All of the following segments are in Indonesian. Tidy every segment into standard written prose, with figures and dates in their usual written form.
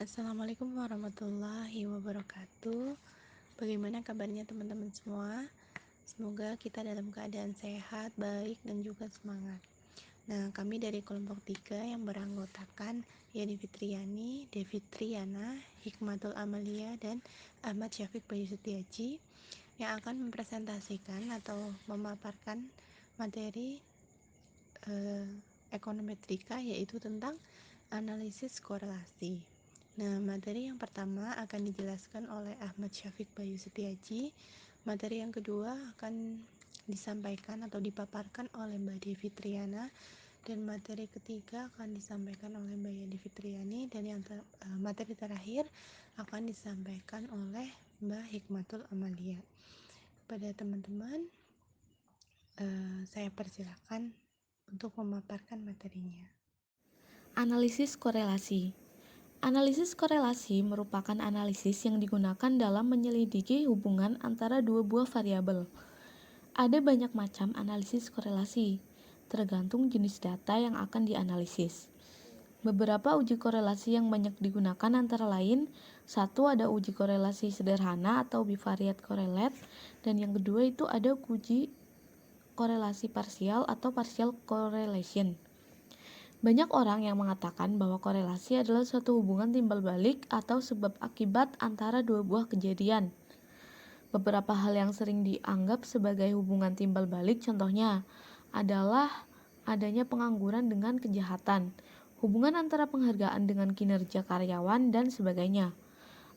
Assalamualaikum warahmatullahi wabarakatuh. Bagaimana kabarnya teman-teman semua? Semoga kita dalam keadaan sehat, baik, dan juga semangat. Nah, kami dari kelompok 3 yang beranggotakan Yani Fitriani, Devi Triana, Hikmatul Amalia, dan Ahmad Syafiq Bayu Setiaji yang akan mempresentasikan atau memaparkan materi ekonometrika, yaitu tentang analisis korelasi. Nah, materi yang pertama akan dijelaskan oleh Ahmad Syafiq Bayu Setiaji. Materi yang kedua akan disampaikan atau dipaparkan oleh Mbak Devi Triana, dan materi ketiga akan disampaikan oleh Mbak Yani Fitriani, dan materi terakhir akan disampaikan oleh Mbak Hikmatul Amalia. Pada teman-teman, saya persilakan untuk memaparkan materinya. Analisis korelasi. Analisis korelasi merupakan analisis yang digunakan dalam menyelidiki hubungan antara dua buah variabel. Ada banyak macam analisis korelasi, tergantung jenis data yang akan dianalisis. Beberapa uji korelasi yang banyak digunakan antara lain, satu ada uji korelasi sederhana atau bivariate correlate, dan yang kedua itu ada uji korelasi parsial atau partial correlation. Banyak orang yang mengatakan bahwa korelasi adalah suatu hubungan timbal balik atau sebab akibat antara dua buah kejadian. Beberapa hal yang sering dianggap sebagai hubungan timbal balik contohnya adalah adanya pengangguran dengan kejahatan, hubungan antara penghargaan dengan kinerja karyawan, dan sebagainya.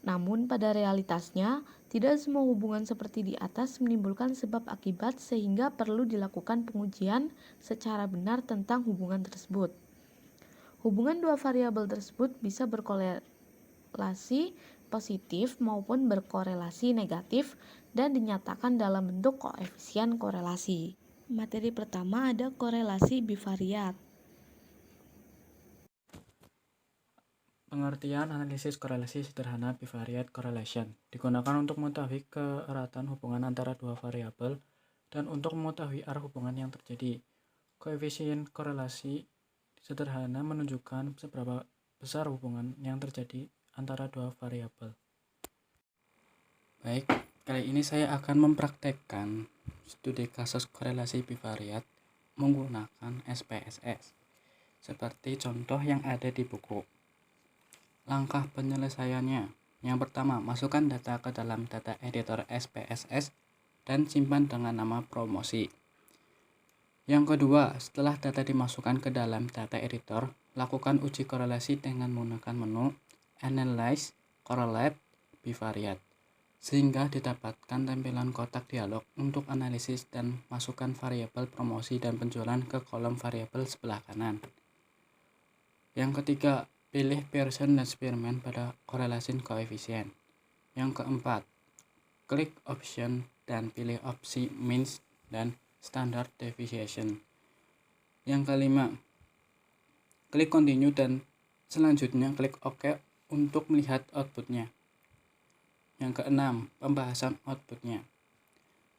Namun pada realitasnya, tidak semua hubungan seperti di atas menimbulkan sebab akibat sehingga perlu dilakukan pengujian secara benar tentang hubungan tersebut. Hubungan dua variabel tersebut bisa berkorelasi positif maupun berkorelasi negatif dan dinyatakan dalam bentuk koefisien korelasi. Materi pertama ada korelasi bivariat. Pengertian analisis korelasi sederhana bivariate correlation digunakan untuk mengetahui keeratan hubungan antara dua variabel dan untuk mengetahui arah hubungan yang terjadi. Koefisien korelasi sederhana menunjukkan seberapa besar hubungan yang terjadi antara dua variabel. Baik, kali ini saya akan mempraktekkan studi kasus korelasi bivariat menggunakan SPSS seperti contoh yang ada di buku. Langkah penyelesaiannya. Yang pertama, masukkan data ke dalam data editor SPSS dan simpan dengan nama promosi. Yang kedua, setelah data dimasukkan ke dalam data editor, lakukan uji korelasi dengan menggunakan menu Analyze, Correlate, Bivariate, sehingga didapatkan tampilan kotak dialog untuk analisis dan masukkan variabel promosi dan penjualan ke kolom variabel sebelah kanan. Yang ketiga, pilih Pearson dan Spearman pada korelasi koefisien. Yang keempat, klik option dan pilih opsi means dan standard deviation. Yang kelima, klik continue dan selanjutnya klik OK untuk melihat outputnya. Yang keenam, pembahasan outputnya.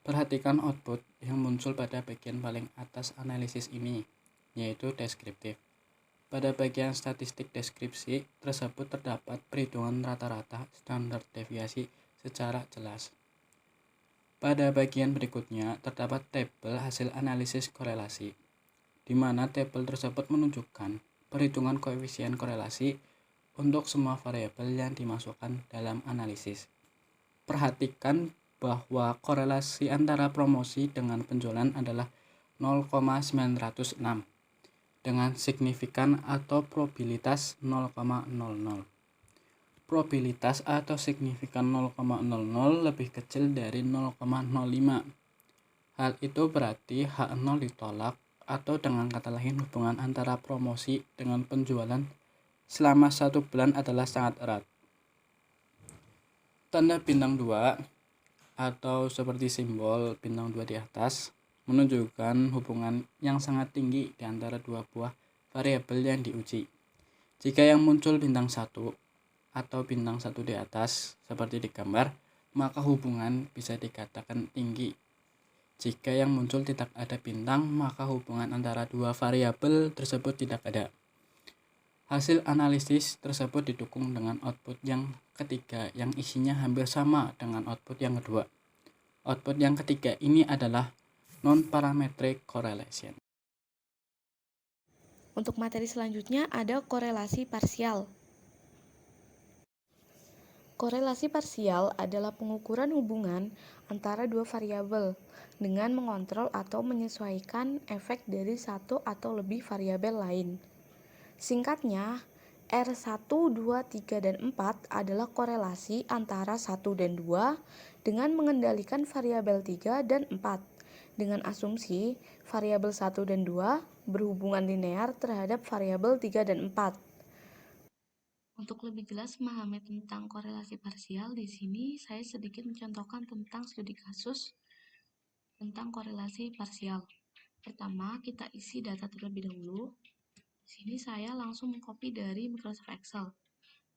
Perhatikan output yang muncul pada bagian paling atas analisis ini, yaitu deskriptif. Pada bagian statistik deskripsi tersebut terdapat perhitungan rata-rata standar deviasi secara jelas. Pada bagian berikutnya terdapat tabel hasil analisis korelasi, di mana tabel tersebut menunjukkan perhitungan koefisien korelasi untuk semua variabel yang dimasukkan dalam analisis. Perhatikan bahwa korelasi antara promosi dengan penjualan adalah 0,906 dengan signifikan atau probabilitas 0,00. Probabilitas atau signifikan 0,00 lebih kecil dari 0,05. Hal itu berarti H0 ditolak, atau dengan kata lain hubungan antara promosi dengan penjualan selama 1 bulan adalah sangat erat. Tanda bintang 2 atau seperti simbol bintang 2 di atas menunjukkan hubungan yang sangat tinggi di antara dua buah variabel yang diuji. Jika yang muncul bintang 1 atau bintang 1 di atas seperti di gambar, maka hubungan bisa dikatakan tinggi. Jika yang muncul tidak ada bintang, maka hubungan antara dua variabel tersebut tidak ada. Hasil analisis tersebut didukung dengan output yang ketiga yang isinya hampir sama dengan output yang kedua. Output yang ketiga ini adalah non-parametric correlation. Untuk materi selanjutnya ada korelasi parsial. Korelasi parsial adalah pengukuran hubungan antara dua variabel dengan mengontrol atau menyesuaikan efek dari satu atau lebih variabel lain. Singkatnya, R1, 2, 3, dan 4 adalah korelasi antara 1 dan 2 dengan mengendalikan variabel 3 dan 4 dengan asumsi variabel 1 dan 2 berhubungan linear terhadap variabel 3 dan 4. Untuk lebih jelas memahami tentang korelasi parsial, di sini saya sedikit mencontohkan tentang studi kasus tentang korelasi parsial. Pertama, kita isi data terlebih dahulu. Di sini saya langsung mengcopy dari Microsoft Excel.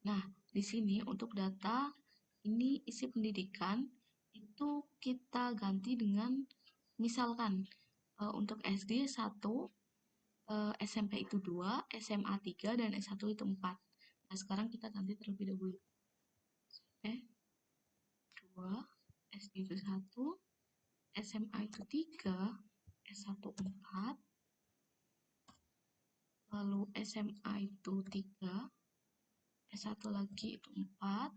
Nah, di sini untuk data ini isi pendidikan itu kita ganti dengan misalkan untuk SD 1, SMP itu 2, SMA 3, dan S1 itu 4. Nah, sekarang kita ganti terlebih dahulu. SMP 2, SD itu 1, SMA itu 3, S1 4, lalu SMA itu 3, S1 lagi itu 4,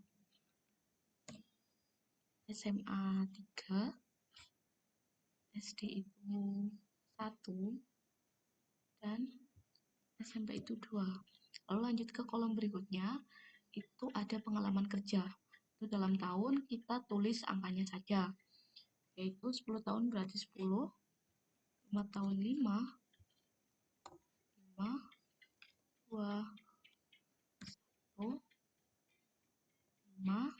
SMA 3, SD itu 1, dan SMP itu 2. Lalu lanjut ke kolom berikutnya, itu ada pengalaman kerja. Itu dalam tahun kita tulis angkanya saja, yaitu 10 tahun berarti 10, 5 tahun 5, 5, 2, 1, 5,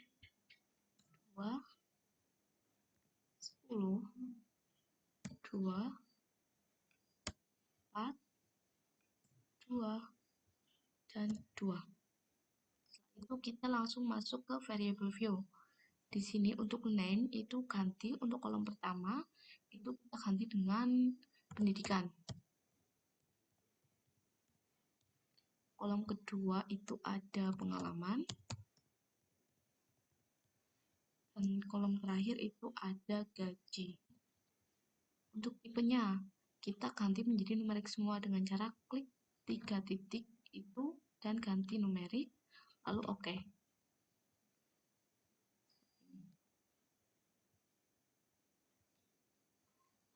2, 10, 2, 4, 2, dan 2. Itu kita langsung masuk ke variable view. Di sini untuk name itu ganti untuk kolom pertama itu kita ganti dengan pendidikan. Kolom kedua itu ada pengalaman. Dan kolom terakhir itu ada gaji. Untuk tipenya, kita ganti menjadi numerik semua dengan cara klik 3 titik itu dan ganti numerik, lalu oke.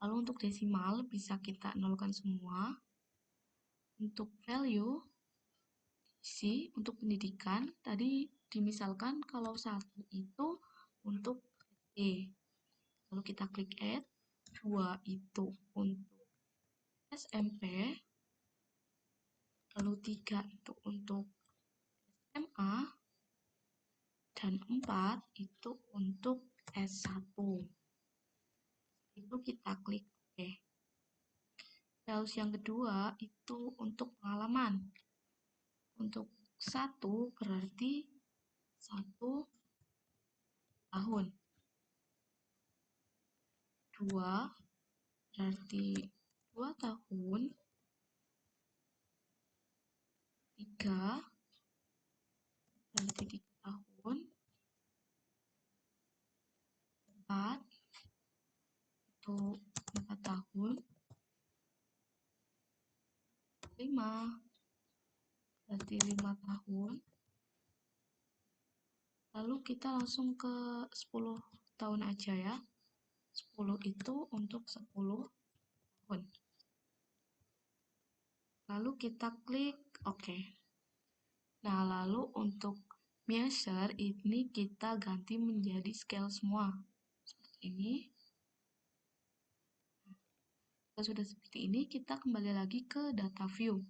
Lalu untuk desimal bisa kita nolkan semua. Untuk value, isi untuk pendidikan, tadi dimisalkan kalau 1 itu untuk SD. Lalu kita klik add, 2 itu untuk SMP, lalu 3 itu untuk SMA, dan 4 itu untuk S1. Itu kita klik oke. Terus yang kedua itu untuk pengalaman. Untuk 1 berarti 1 tahun. 2 berarti 2 tahun. 3 berarti 3 tahun. 4 itu 4 tahun. 5 berarti 5 tahun. Lalu kita langsung ke 10 tahun aja ya. 10 itu untuk 10 tahun. Lalu kita klik oke. Nah, lalu untuk measure ini kita ganti menjadi scale semua. Seperti ini. Jika sudah seperti ini, kita kembali lagi ke data view.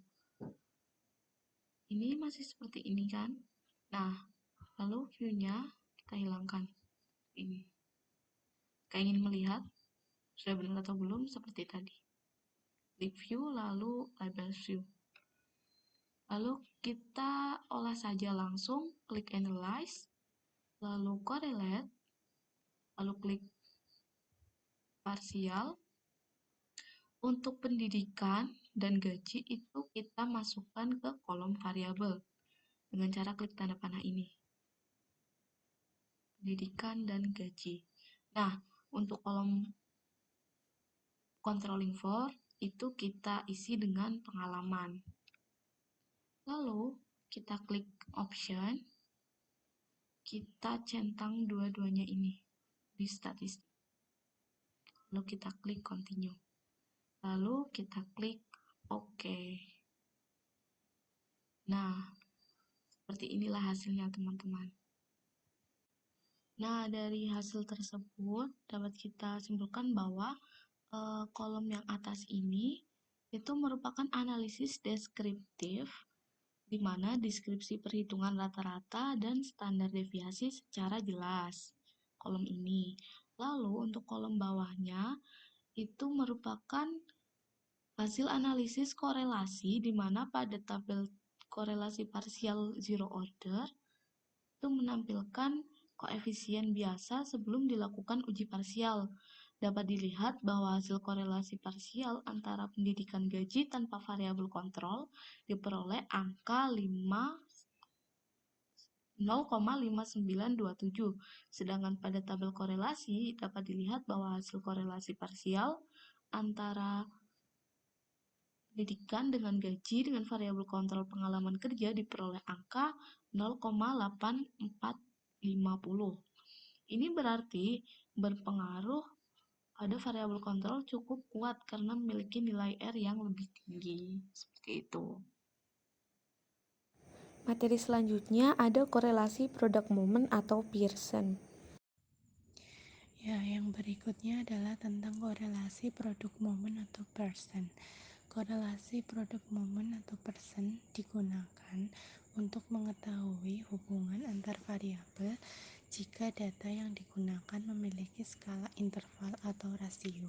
Ini masih seperti ini kan? Nah, lalu view-nya kita hilangkan. Ini. Jika ingin melihat sudah benar atau belum seperti tadi. Klik view lalu label view. Lalu kita olah saja langsung, klik analyze, lalu correlate, lalu klik parsial. Untuk pendidikan dan gaji itu kita masukkan ke kolom variabel dengan cara klik tanda panah ini. Pendidikan dan gaji. Nah, untuk kolom controlling for itu kita isi dengan pengalaman. Lalu kita klik option, kita centang dua-duanya ini di statistik. Lalu kita klik continue. Lalu kita klik OK. Nah, seperti inilah hasilnya teman-teman. Nah, dari hasil tersebut dapat kita simpulkan bahwa kolom yang atas ini itu merupakan analisis deskriptif, di mana deskripsi perhitungan rata-rata dan standar deviasi secara jelas. Kolom ini. Lalu untuk kolom bawahnya itu merupakan hasil analisis korelasi, di mana pada tabel korelasi parsial zero order itu menampilkan koefisien biasa sebelum dilakukan uji parsial. Dapat dilihat bahwa hasil korelasi parsial antara pendidikan gaji tanpa variabel kontrol diperoleh angka 0,5927. Sedangkan pada tabel korelasi dapat dilihat bahwa hasil korelasi parsial antara pendidikan dengan gaji dengan variabel kontrol pengalaman kerja diperoleh angka 0,8450. Ini berarti berpengaruh pada variabel kontrol cukup kuat karena memiliki nilai R yang lebih tinggi. Seperti itu. Materi selanjutnya ada korelasi product moment atau Pearson. Ya, yang berikutnya adalah tentang korelasi produk momen atau Pearson. Korelasi produk momen atau Pearson digunakan untuk mengetahui hubungan antar variabel jika data yang digunakan memiliki skala interval atau rasio.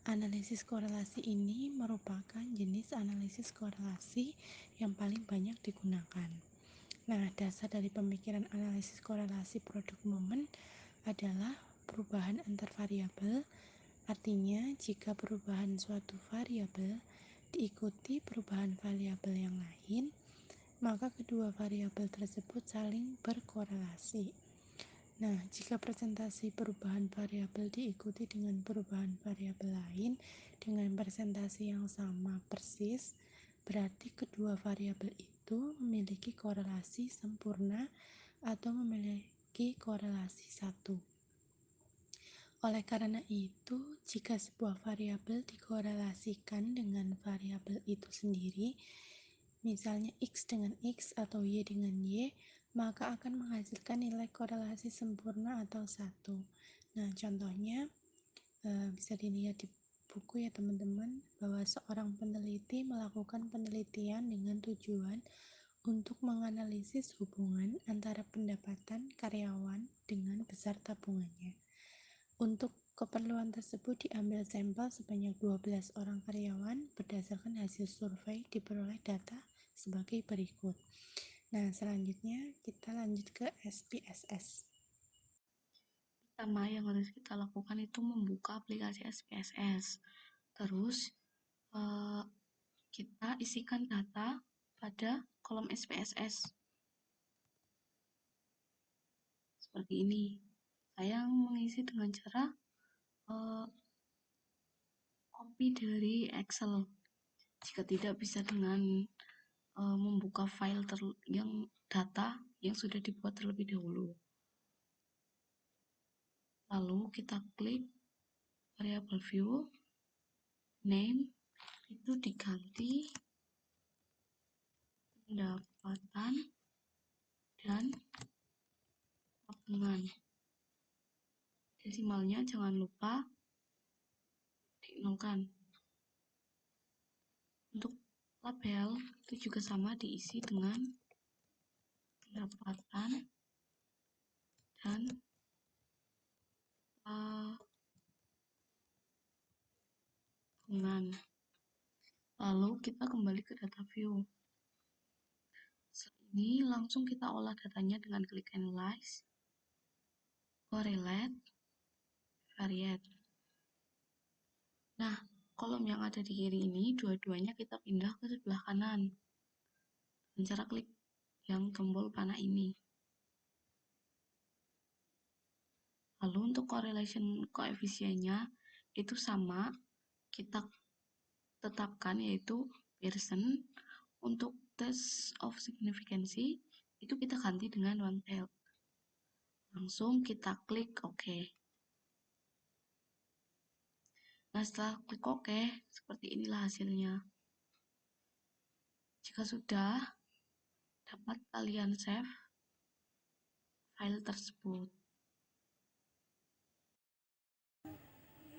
Analisis korelasi ini merupakan jenis analisis korelasi yang paling banyak digunakan. Nah, dasar dari pemikiran analisis korelasi produk momen adalah perubahan antar variabel. Artinya, jika perubahan suatu variabel diikuti perubahan variabel yang lain, maka kedua variabel tersebut saling berkorelasi. Nah, jika presentasi perubahan variabel diikuti dengan perubahan variabel lain dengan presentasi yang sama persis, berarti kedua variabel itu memiliki korelasi sempurna atau memiliki korelasi satu. Oleh karena itu, jika sebuah variabel dikorelasikan dengan variabel itu sendiri, misalnya X dengan X atau Y dengan Y, maka akan menghasilkan nilai korelasi sempurna atau satu. Nah, contohnya bisa dilihat di buku ya teman-teman, bahwa seorang peneliti melakukan penelitian dengan tujuan untuk menganalisis hubungan antara pendapatan karyawan dengan besar tabungannya. Untuk keperluan tersebut diambil sampel sebanyak 12 orang karyawan berdasarkan hasil survei, diperoleh data sebagai berikut. Nah, selanjutnya kita lanjut ke SPSS. Pertama yang harus kita lakukan itu membuka aplikasi SPSS. Terus kita isikan data pada kolom SPSS. Seperti ini. Saya mengisi dengan cara copy dari Excel. Jika tidak, bisa dengan membuka file yang data yang sudah dibuat terlebih dahulu. Lalu kita klik variable view, name itu diganti pendapatan dan tabungan. Desimalnya jangan lupa dinolkan. Untuk label itu juga sama, diisi dengan pendapatan dan tabungan. Lalu kita kembali ke data view. Setelah ini langsung kita olah datanya dengan klik analyze, correlate, variate. Nah, kolom yang ada di kiri ini dua-duanya kita pindah ke sebelah kanan dengan cara klik yang tombol panah ini. Lalu untuk correlation koefisiennya itu sama, kita tetapkan yaitu Pearson. Untuk test of significancy itu kita ganti dengan one tailed. Langsung kita klik OK. Nah, setelah klik OK, seperti inilah hasilnya. Jika sudah, dapat kalian save file tersebut.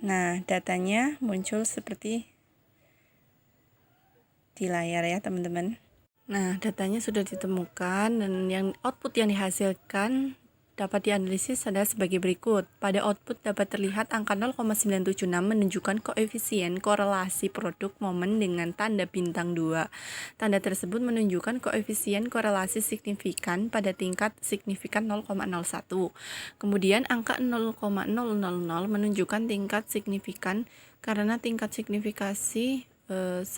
Nah, datanya muncul seperti di layar ya, teman-teman. Nah, datanya sudah ditemukan dan yang output yang dihasilkan dapat dianalisis adalah sebagai berikut. Pada output dapat terlihat angka 0,976 menunjukkan koefisien korelasi produk momen dengan tanda bintang 2. Tanda tersebut menunjukkan koefisien korelasi signifikan pada tingkat signifikan 0,01. Kemudian angka 0,000 menunjukkan tingkat signifikan karena tingkat signifikasi 1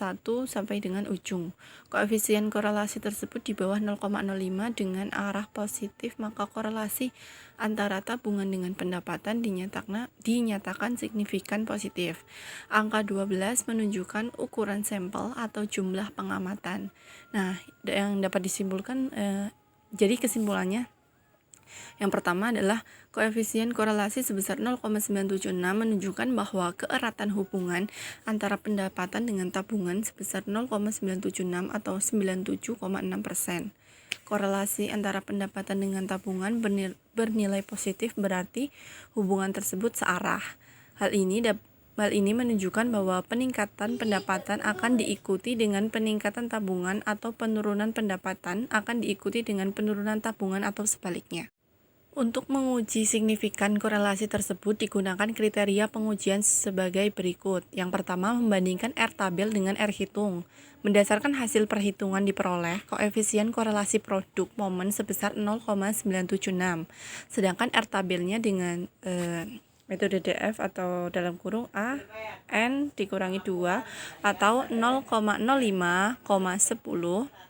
sampai dengan ujung. Koefisien korelasi tersebut di bawah 0,05 dengan arah positif, maka korelasi antara tabungan dengan pendapatan dinyatakan signifikan positif. Angka 12 menunjukkan ukuran sampel atau jumlah pengamatan. Nah, yang dapat disimpulkan jadi kesimpulannya yang pertama adalah koefisien korelasi sebesar 0,976 menunjukkan bahwa keeratan hubungan antara pendapatan dengan tabungan sebesar 0,976 atau 97,6%. Korelasi antara pendapatan dengan tabungan bernilai positif berarti hubungan tersebut searah. Hal ini menunjukkan bahwa peningkatan pendapatan akan diikuti dengan peningkatan tabungan atau penurunan pendapatan akan diikuti dengan penurunan tabungan atau sebaliknya. Untuk menguji signifikan korelasi tersebut digunakan kriteria pengujian sebagai berikut. Yang pertama, membandingkan R tabel dengan R hitung. Berdasarkan hasil perhitungan diperoleh, koefisien korelasi produk momen sebesar 0,976. Sedangkan R tabelnya dengan metode DF atau dalam kurung A, N dikurangi 2 atau 0,05,10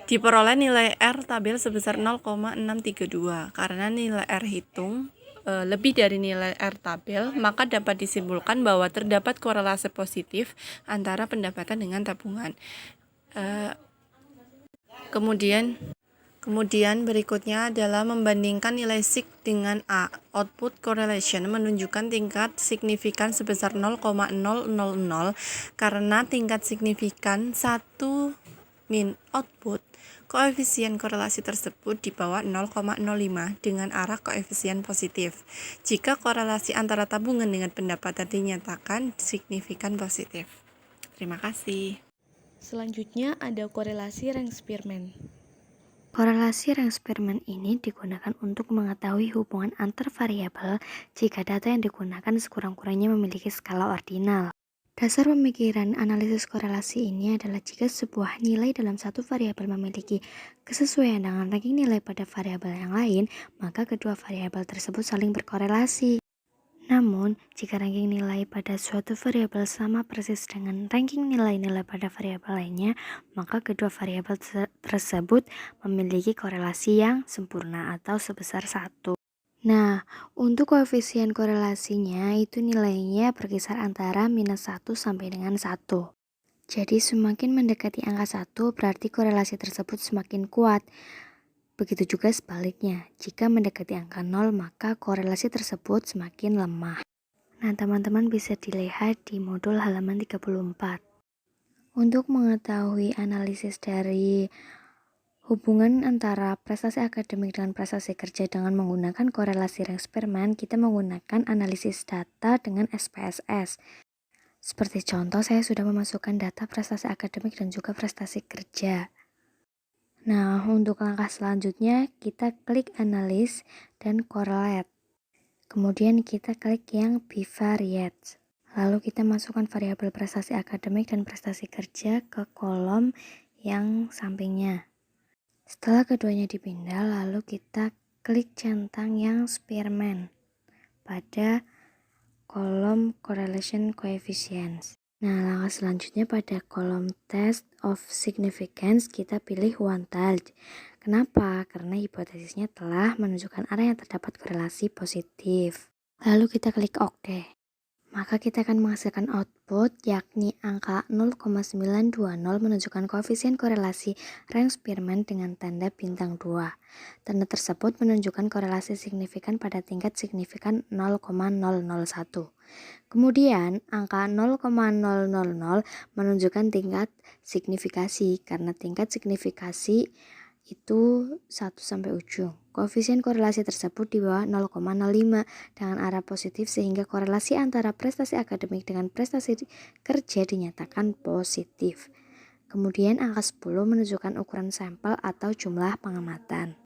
diperoleh nilai R tabel sebesar 0,632. Karena nilai R hitung lebih dari nilai R tabel, maka dapat disimpulkan bahwa terdapat korelasi positif antara pendapatan dengan tabungan. Kemudian berikutnya adalah membandingkan nilai sig dengan A. Output correlation menunjukkan tingkat signifikan sebesar 0,000 karena tingkat signifikan 1 min output. Koefisien korelasi tersebut di bawah 0,05 dengan arah koefisien positif. Jika korelasi antara tabungan dengan pendapatan dinyatakan signifikan positif. Terima kasih. Selanjutnya ada korelasi rank Spearman. Korelasi rank Spearman ini digunakan untuk mengetahui hubungan antar variabel jika data yang digunakan sekurang-kurangnya memiliki skala ordinal. Dasar pemikiran analisis korelasi ini adalah jika sebuah nilai dalam satu variabel memiliki kesesuaian dengan ranking nilai pada variabel yang lain, maka kedua variabel tersebut saling berkorelasi. Namun, jika ranking nilai pada suatu variabel sama persis dengan ranking nilai-nilai pada variabel lainnya, maka kedua variabel tersebut memiliki korelasi yang sempurna atau sebesar 1. Nah, untuk koefisien korelasinya itu nilainya berkisar antara minus 1 sampai dengan 1. Jadi semakin mendekati angka 1 berarti korelasi tersebut semakin kuat. Begitu juga sebaliknya, jika mendekati angka 0 maka korelasi tersebut semakin lemah. Nah, teman-teman bisa dilihat di modul halaman 34. Untuk mengetahui analisis dari hubungan antara prestasi akademik dengan prestasi kerja dengan menggunakan korelasi rank Spearman, kita menggunakan analisis data dengan SPSS. Seperti contoh, saya sudah memasukkan data prestasi akademik dan juga prestasi kerja. Nah, untuk langkah selanjutnya, kita klik analis dan correlate. Kemudian kita klik yang bivariate. Lalu kita masukkan variabel prestasi akademik dan prestasi kerja ke kolom yang sampingnya. Setelah keduanya dipindah, lalu kita klik centang yang Spearman pada kolom correlation coefficients. Nah, langkah selanjutnya pada kolom test of significance kita pilih one tiled. Kenapa? Karena hipotesisnya telah menunjukkan arah yang terdapat korelasi positif. Lalu kita klik OK. Maka kita akan menghasilkan output yakni angka 0,920 menunjukkan koefisien korelasi Range-Spearman dengan tanda bintang 2. Tanda tersebut menunjukkan korelasi signifikan pada tingkat signifikan 0,001. Kemudian angka 0,000 menunjukkan tingkat signifikasi karena tingkat signifikasi itu 1 sampai ujung. Koefisien korelasi tersebut di bawah 0,05 dengan arah positif sehingga korelasi antara prestasi akademik dengan prestasi kerja dinyatakan positif. Kemudian angka 10 menunjukkan ukuran sampel atau jumlah pengamatan.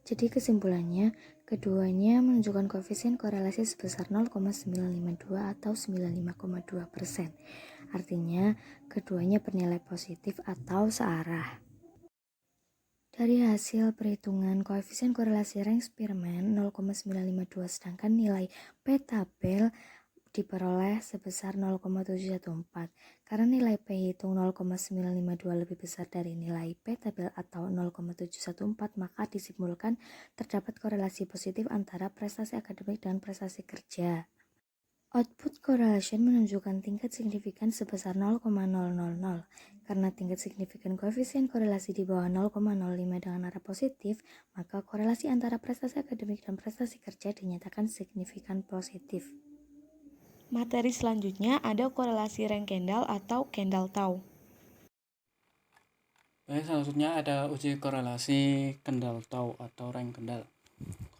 Jadi kesimpulannya, keduanya menunjukkan koefisien korelasi sebesar 0,952 atau 95,2%. Artinya, keduanya bernilai positif atau searah. Dari hasil perhitungan koefisien korelasi Range-Spearman 0,952 sedangkan nilai P-tabel diperoleh sebesar 0,714. Karena nilai P hitung 0,952 lebih besar dari nilai P-tabel atau 0,714, maka disimpulkan terdapat korelasi positif antara prestasi akademik dan prestasi kerja. Output correlation menunjukkan tingkat signifikan sebesar 0,000. Karena tingkat signifikan koefisien korelasi di bawah 0,05 dengan arah positif, maka korelasi antara prestasi akademik dan prestasi kerja dinyatakan signifikan positif. Materi selanjutnya ada korelasi rank Kendall atau Kendall-Tau. Baik, selanjutnya ada uji korelasi Kendall-Tau atau rank Kendall.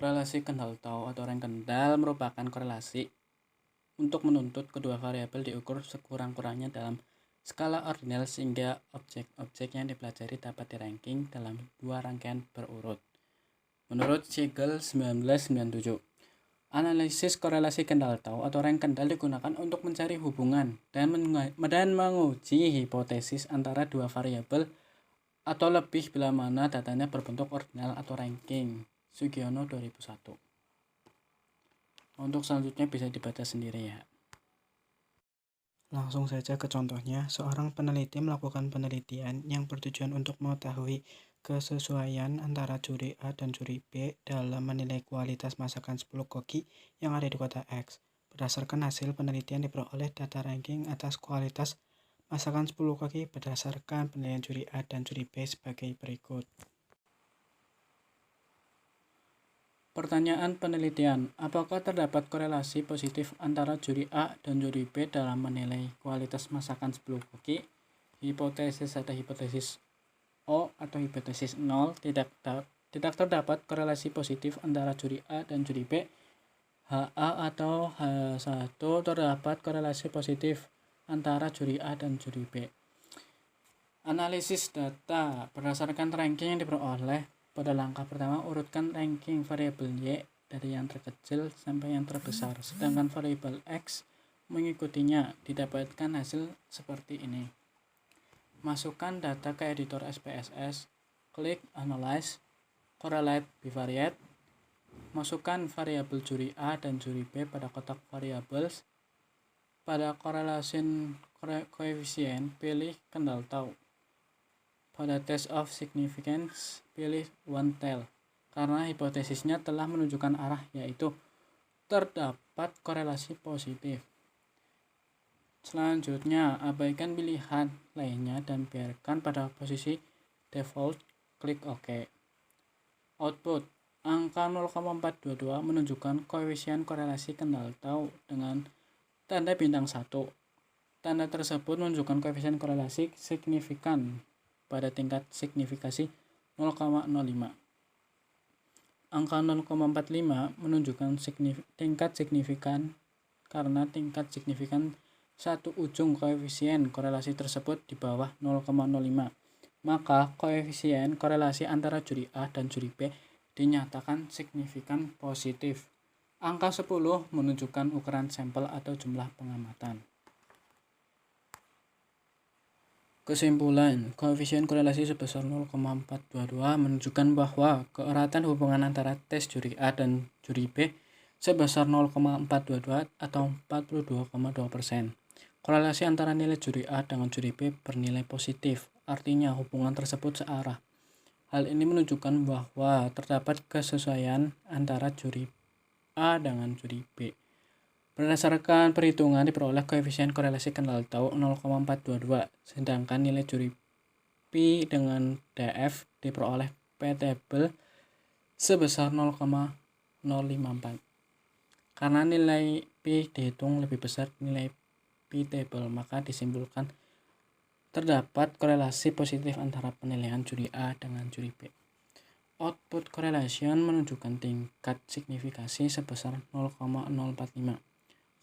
Korelasi Kendall-Tau atau rank Kendall merupakan korelasi untuk menuntut kedua variabel diukur sekurang-kurangnya dalam skala ordinal sehingga objek-objek yang dipelajari dapat diranking dalam dua rangkaian berurut. Menurut Siegel 1997, analisis korelasi Kendall-Tau atau rank Kendall digunakan untuk mencari hubungan dan menguji hipotesis antara dua variabel atau lebih bila mana datanya berbentuk ordinal atau ranking. Sugiono 2001. Untuk selanjutnya bisa dibaca sendiri ya. Langsung saja ke contohnya, seorang peneliti melakukan penelitian yang bertujuan untuk mengetahui kesesuaian antara juri A dan juri B dalam menilai kualitas masakan 10 koki yang ada di kota X. Berdasarkan hasil penelitian diperoleh data ranking atas kualitas masakan 10 koki berdasarkan penilaian juri A dan juri B sebagai berikut. Pertanyaan penelitian, apakah terdapat korelasi positif antara juri A dan juri B dalam menilai kualitas masakan 10 koki? Hipotesis ada hipotesis O atau hipotesis 0, tidak terdapat korelasi positif antara juri A dan juri B. HA atau H1 terdapat korelasi positif antara juri A dan juri B. Analisis data berdasarkan ranking yang diperoleh. Pada langkah pertama, urutkan ranking variabel Y dari yang terkecil sampai yang terbesar, sedangkan variabel X mengikutinya. Didapatkan hasil seperti ini. Masukkan data ke editor SPSS, klik Analyze, Correlate Bivariate, masukkan variabel juri A dan juri B pada kotak variables. Pada correlation coefficient, pilih Kendall-Tau. Pada test of significance, pilih one tail, karena hipotesisnya telah menunjukkan arah, yaitu terdapat korelasi positif. Selanjutnya, abaikan pilihan lainnya dan biarkan pada posisi default, klik OK. Output, angka 0,422 menunjukkan koefisien korelasi Kendall-Tau dengan tanda bintang 1. Tanda tersebut menunjukkan koefisien korelasi signifikan pada tingkat signifikasi 0,05. Angka 0,45 menunjukkan tingkat signifikan karena tingkat signifikan satu ujung koefisien korelasi tersebut di bawah 0,05. Maka koefisien korelasi antara juri A dan juri B dinyatakan signifikan positif. Angka 10 menunjukkan ukuran sampel atau jumlah pengamatan. Kesimpulan, koefisien korelasi sebesar 0,422 menunjukkan bahwa keeratan hubungan antara tes juri A dan juri B sebesar 0,422 atau 42,2%. Korelasi antara nilai juri A dengan juri B bernilai positif, artinya hubungan tersebut searah. Hal ini menunjukkan bahwa terdapat kesesuaian antara juri A dengan juri B. Berdasarkan perhitungan diperoleh koefisien korelasi kendal tau 0,422, sedangkan nilai juri P dengan DF diperoleh P-table sebesar 0,054. Karena nilai P dihitung lebih besar nilai P-table, maka disimpulkan terdapat korelasi positif antara penilaian juri A dengan juri B. Output correlation menunjukkan tingkat signifikasi sebesar 0,045.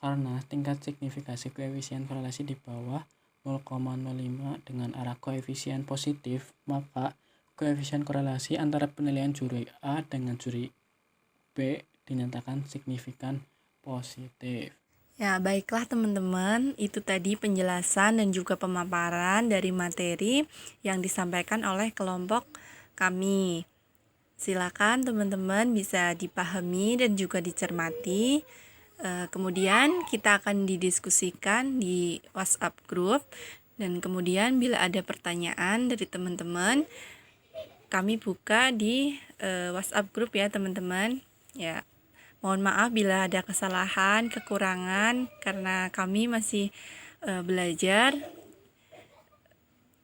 Karena tingkat signifikasi koefisien korelasi di bawah 0,05 dengan arah koefisien positif, maka koefisien korelasi antara penilaian juri A dengan juri B dinyatakan signifikan positif. Ya, baiklah teman-teman, itu tadi penjelasan dan juga pemaparan dari materi yang disampaikan oleh kelompok kami. Silakan teman-teman bisa dipahami dan juga dicermati. Kemudian kita akan didiskusikan di WhatsApp group, dan kemudian bila ada pertanyaan dari teman-teman, kami buka di WhatsApp group ya teman-teman. Ya, mohon maaf bila ada kesalahan, kekurangan karena kami masih belajar.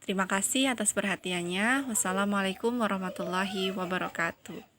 Terima kasih atas perhatiannya. Wassalamualaikum warahmatullahi wabarakatuh.